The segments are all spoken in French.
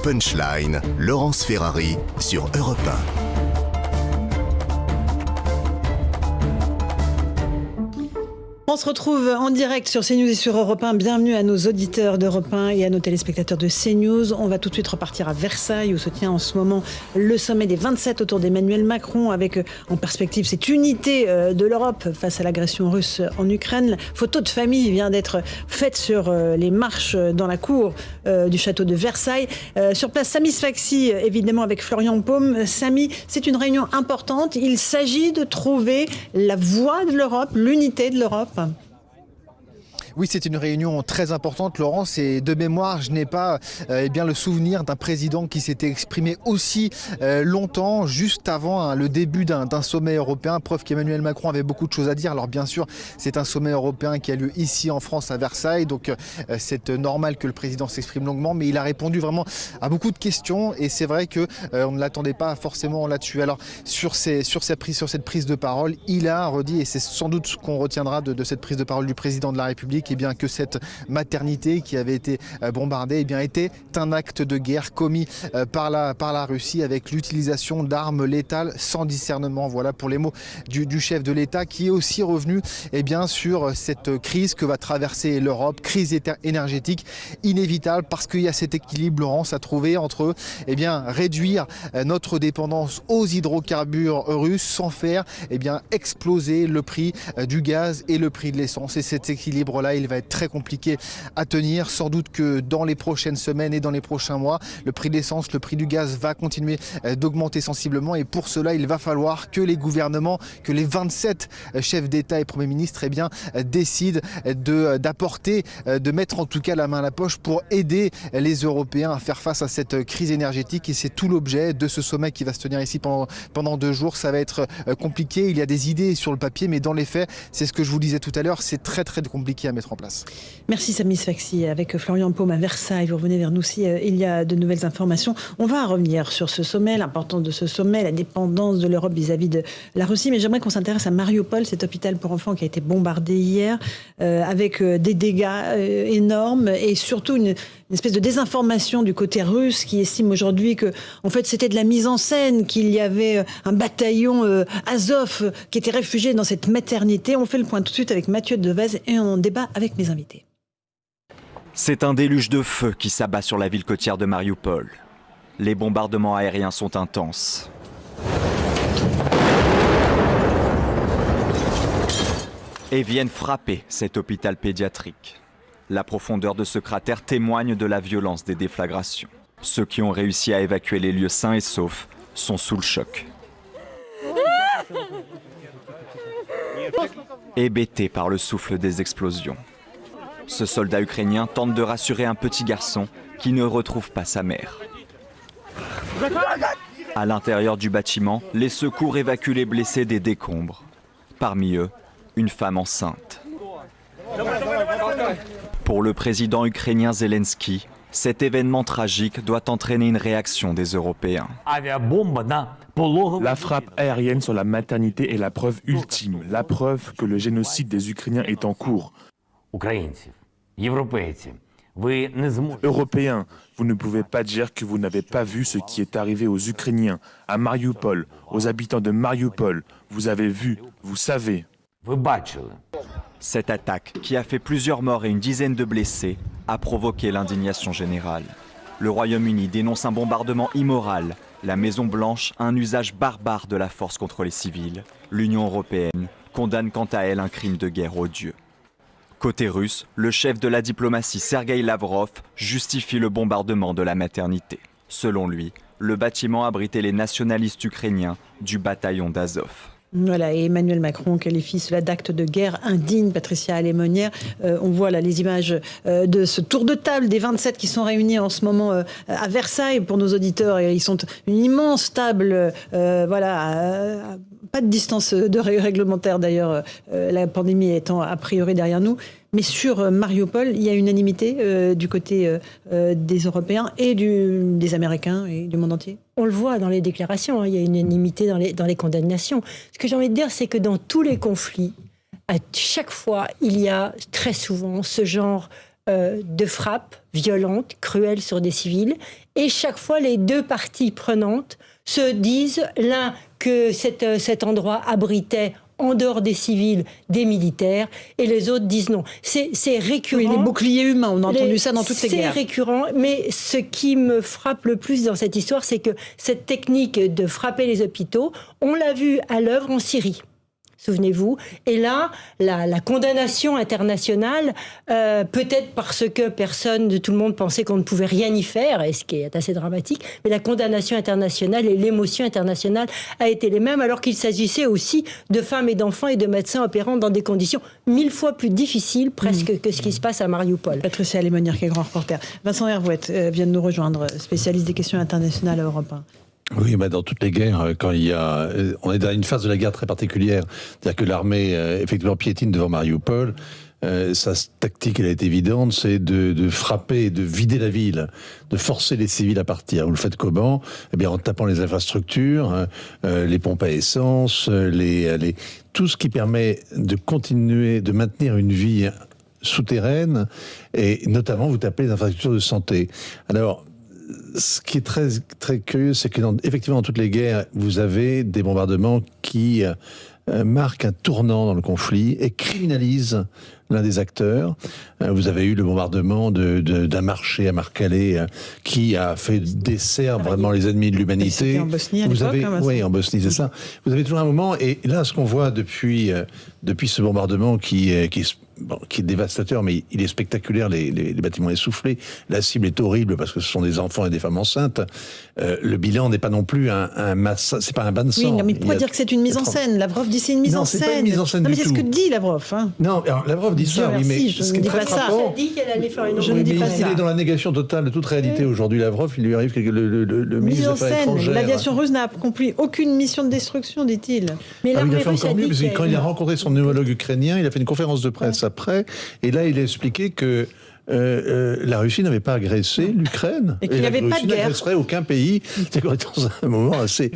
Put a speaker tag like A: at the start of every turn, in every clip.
A: Punchline, Laurence Ferrari sur Europe 1.
B: On se retrouve en direct sur CNews et sur Europe 1. Bienvenue à nos auditeurs d'Europe 1 et à nos téléspectateurs de CNews. On va tout de suite repartir à Versailles où se tient en ce moment le sommet des 27 autour d'Emmanuel Macron avec en perspective cette unité de l'Europe face à l'agression russe en Ukraine. La photo de famille vient d'être faite sur les marches dans la cour du château de Versailles. Sur place, Samy Sfaxi, évidemment avec Florian Paume. Samy, c'est une réunion importante. Il s'agit de trouver la voie de l'Europe, l'unité de l'Europe.
C: Oui, c'est une réunion très importante, Laurence, et de mémoire, je n'ai pas le souvenir d'un président qui s'était exprimé aussi longtemps, juste avant le début d'un sommet européen, preuve qu'Emmanuel Macron avait beaucoup de choses à dire. Alors bien sûr, c'est un sommet européen qui a lieu ici en France, à Versailles, donc c'est normal que le président s'exprime longuement, mais il a répondu vraiment à beaucoup de questions, et c'est vrai qu'on ne l'attendait pas forcément là-dessus. Alors sur cette prise de parole, il a redit, et c'est sans doute ce qu'on retiendra de cette prise de parole du président de la République, que cette maternité qui avait été bombardée était un acte de guerre commis par la Russie avec l'utilisation d'armes létales sans discernement. Voilà pour les mots du chef de l'État qui est aussi revenu sur cette crise que va traverser l'Europe, crise énergétique inévitable parce qu'il y a cet équilibre, Laurence, à trouver entre réduire notre dépendance aux hydrocarbures russes sans faire exploser le prix du gaz et le prix de l'essence. Et cet équilibre-là, il va être très compliqué à tenir. Sans doute que dans les prochaines semaines et dans les prochains mois, le prix de l'essence, le prix du gaz va continuer d'augmenter sensiblement. Et pour cela, il va falloir que les gouvernements, que les 27 chefs d'État et Premiers ministres décident d'apporter, de mettre en tout cas la main à la poche pour aider les Européens à faire face à cette crise énergétique. Et c'est tout l'objet de ce sommet qui va se tenir ici pendant 2 jours. Ça va être compliqué. Il y a des idées sur le papier, mais dans les faits, c'est ce que je vous disais tout à l'heure, c'est très très compliqué à mettre en place.
B: Merci Samy Sfaxi. Avec Florian Paume à Versailles, vous revenez vers nous si il y a de nouvelles informations. On va revenir sur ce sommet, l'importance de ce sommet, la dépendance de l'Europe vis-à-vis de la Russie. Mais j'aimerais qu'on s'intéresse à Mariupol, cet hôpital pour enfants qui a été bombardé hier, avec des dégâts énormes et surtout une espèce de désinformation du côté russe qui estime aujourd'hui que en fait, c'était de la mise en scène, qu'il y avait un bataillon Azov qui était réfugié dans cette maternité. On fait le point tout de suite avec Mathieu Devez et on débat avec mes invités.
D: C'est un déluge de feu qui s'abat sur la ville côtière de Mariupol. Les bombardements aériens sont intenses. Et viennent frapper cet hôpital pédiatrique. La profondeur de ce cratère témoigne de la violence des déflagrations. Ceux qui ont réussi à évacuer les lieux sains et saufs sont sous le choc. Hébétés par le souffle des explosions. Ce soldat ukrainien tente de rassurer un petit garçon qui ne retrouve pas sa mère. À l'intérieur du bâtiment, les secours évacuent les blessés des décombres. Parmi eux, une femme enceinte. Pour le président ukrainien Zelensky, cet événement tragique doit entraîner une réaction des Européens.
E: La frappe aérienne sur la maternité est la preuve ultime, la preuve que le génocide des Ukrainiens est en cours. Européens, vous ne pouvez pas dire que vous n'avez pas vu ce qui est arrivé aux Ukrainiens, à Mariupol, aux habitants de Mariupol. Vous avez vu, vous savez.
D: Cette attaque, qui a fait plusieurs morts et une dizaine de blessés, a provoqué l'indignation générale. Le Royaume-Uni dénonce un bombardement immoral, la Maison-Blanche un usage barbare de la force contre les civils. L'Union européenne condamne quant à elle un crime de guerre odieux. Côté russe, le chef de la diplomatie Sergueï Lavrov justifie le bombardement de la maternité. Selon lui, le bâtiment abritait les nationalistes ukrainiens du bataillon d'Azov.
B: Voilà, et Emmanuel Macron qualifie cela d'acte de guerre indigne. Patricia Alémonière, on voit là les images de ce tour de table des 27 qui sont réunis en ce moment à Versailles. Pour nos auditeurs, ils sont une immense table, pas de distance de réglementaire d'ailleurs, la pandémie étant a priori derrière nous. Mais sur Mariupol, il y a unanimité du côté des Européens et des Américains et du monde entier.
F: On le voit dans les déclarations, il y a une unanimité dans les condamnations. Ce que j'ai envie de dire, c'est que dans tous les conflits, à chaque fois, il y a très souvent ce genre de frappes violentes, cruelles sur des civils. Et chaque fois, les deux parties prenantes se disent, l'un, que cet endroit abritait, en dehors des civils, des militaires, et les autres disent non. C'est récurrent.
B: Oui, les boucliers humains, on a entendu ça dans toutes les guerres.
F: C'est récurrent, mais ce qui me frappe le plus dans cette histoire, c'est que cette technique de frapper les hôpitaux, on l'a vu à l'œuvre en Syrie. Souvenez-vous. Et là, la condamnation internationale, peut-être parce que tout le monde pensait qu'on ne pouvait rien y faire, et ce qui est assez dramatique, mais la condamnation internationale et l'émotion internationale a été les mêmes, alors qu'il s'agissait aussi de femmes et d'enfants et de médecins opérant dans des conditions 1000 fois plus difficiles presque que ce qui se passe à Mariupol.
B: Patricia Lémonière, qui est grand reporter. Vincent Hervouet vient de nous rejoindre, spécialiste des questions internationales à Europe 1.
G: Oui, dans toutes les guerres, quand on est dans une phase de la guerre très particulière, c'est-à-dire que l'armée effectivement piétine devant Mariupol. Sa tactique, elle est évidente, c'est de frapper, de vider la ville, de forcer les civils à partir. Vous le faites comment ? Eh bien, en tapant les infrastructures, les pompes à essence, tout ce qui permet de continuer, de maintenir une vie souterraine, et notamment vous tapez les infrastructures de santé. Alors, ce qui est très, très curieux, c'est que effectivement, dans toutes les guerres, vous avez des bombardements qui marquent un tournant dans le conflit et criminalisent l'un des acteurs. Vous avez eu le bombardement d'un marché à Marcalais qui a fait desserre vraiment les ennemis de l'humanité.
B: C'était en Bosnie à l'époque,
G: oui, en Bosnie, c'est ça. Vous avez toujours un moment, et là, ce qu'on voit depuis ce bombardement qui est dévastateur, mais il est spectaculaire, les bâtiments essoufflés. La cible est horrible parce que ce sont des enfants et des femmes enceintes. Le bilan n'est pas non plus un massacre, c'est pas un bain de sang.
B: Oui, non, mais pourquoi dire que c'est une mise en scène ? Lavrov dit c'est une mise en scène.
G: Non, c'est pas une mise en scène
B: non, mais
G: du
B: c'est
G: tout.
B: ce que dit Lavrov. Hein.
G: Non, alors, Lavrov dit ça, oui, mais
B: je ne dis pas ça.
F: Elle a dit qu'elle allait faire une
B: Je ne dis pas
G: il
B: ça.
G: est dans la négation totale de toute réalité aujourd'hui. Lavrov, il lui arrive le ministre des Affaires étrangères.
B: L'aviation russe n'a accompli aucune mission de destruction, dit-il.
F: Mais
G: il a
F: l'armée
G: fait
F: russe
G: encore
F: a
G: mieux,
F: dit
G: parce que quand il a rencontré son homologue ukrainien, il a fait une conférence de presse après, et là il a expliqué que la Russie n'avait pas agressé l'Ukraine.
B: Et qu'il n'y avait pas de guerre.
G: n'agresserait aucun pays. C'est dans un moment assez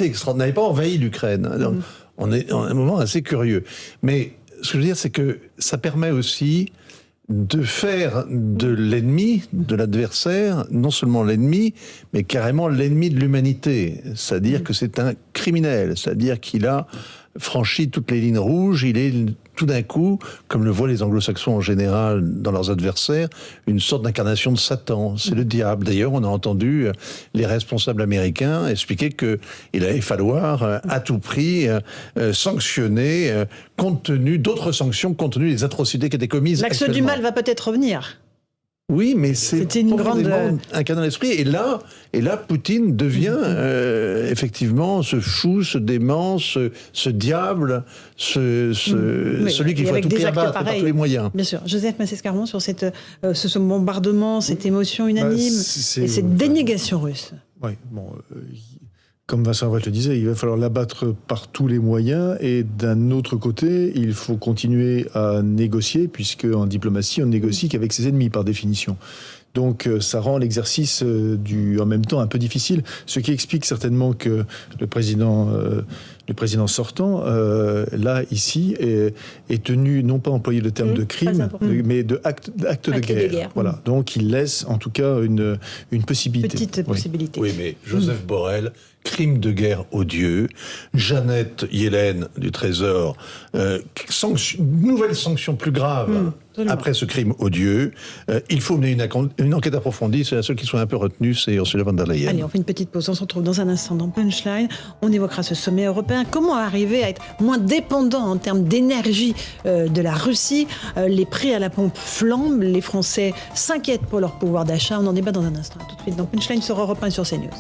G: extraordinaire. N'avait pas envahi l'Ukraine. Donc, on est dans un moment assez curieux. Mais ce que je veux dire, c'est que ça permet aussi de faire de l'ennemi, de l'adversaire, non seulement l'ennemi, mais carrément l'ennemi de l'humanité. C'est-à-dire que c'est un criminel. C'est-à-dire qu'il a franchi toutes les lignes rouges, il est tout d'un coup, comme le voient les anglo-saxons en général dans leurs adversaires, une sorte d'incarnation de Satan. C'est le diable. D'ailleurs, on a entendu les responsables américains expliquer qu'il allait falloir à tout prix sanctionner d'autres sanctions compte tenu des atrocités qui étaient commises.
B: L'axe du mal va peut-être revenir.
G: Oui, mais c'est
B: une grande
G: incarné dans l'esprit. Et là, Poutine devient effectivement ce fou, ce dément, ce diable, celui qu'il faut à tout prix abattre par tous les moyens.
B: Bien sûr. Joseph Massescaron, sur ce bombardement, cette émotion unanime et cette dénégation russe.
H: Oui, bon. Comme Vincent Hervouet le disait, il va falloir l'abattre par tous les moyens, et d'un autre côté, il faut continuer à négocier, puisque en diplomatie, on négocie qu'avec ses ennemis, par définition. Donc ça rend l'exercice en même temps un peu difficile, ce qui explique certainement que le président sortant, là, ici, est tenu, non pas employer le terme de crime, mais de acte de guerre. Voilà. Donc il laisse en tout cas une possibilité.
B: Petite possibilité.
G: Oui, mais Joseph Borrell, crime de guerre odieux. Jeannette Yellen du Trésor, nouvelle sanction plus grave après ce crime odieux. Il faut mener une enquête approfondie. C'est la seule qui soit un peu retenue, c'est Ursula von der Leyen.
B: Allez, on fait une petite pause. On se retrouve dans un instant dans Punchline. On évoquera ce sommet européen. Comment arriver à être moins dépendant en termes d'énergie de la Russie ? Les prix à la pompe flambent. Les Français s'inquiètent pour leur pouvoir d'achat. On en débat dans un instant. Tout de suite dans Punchline sur Europe 1 et sur CNews.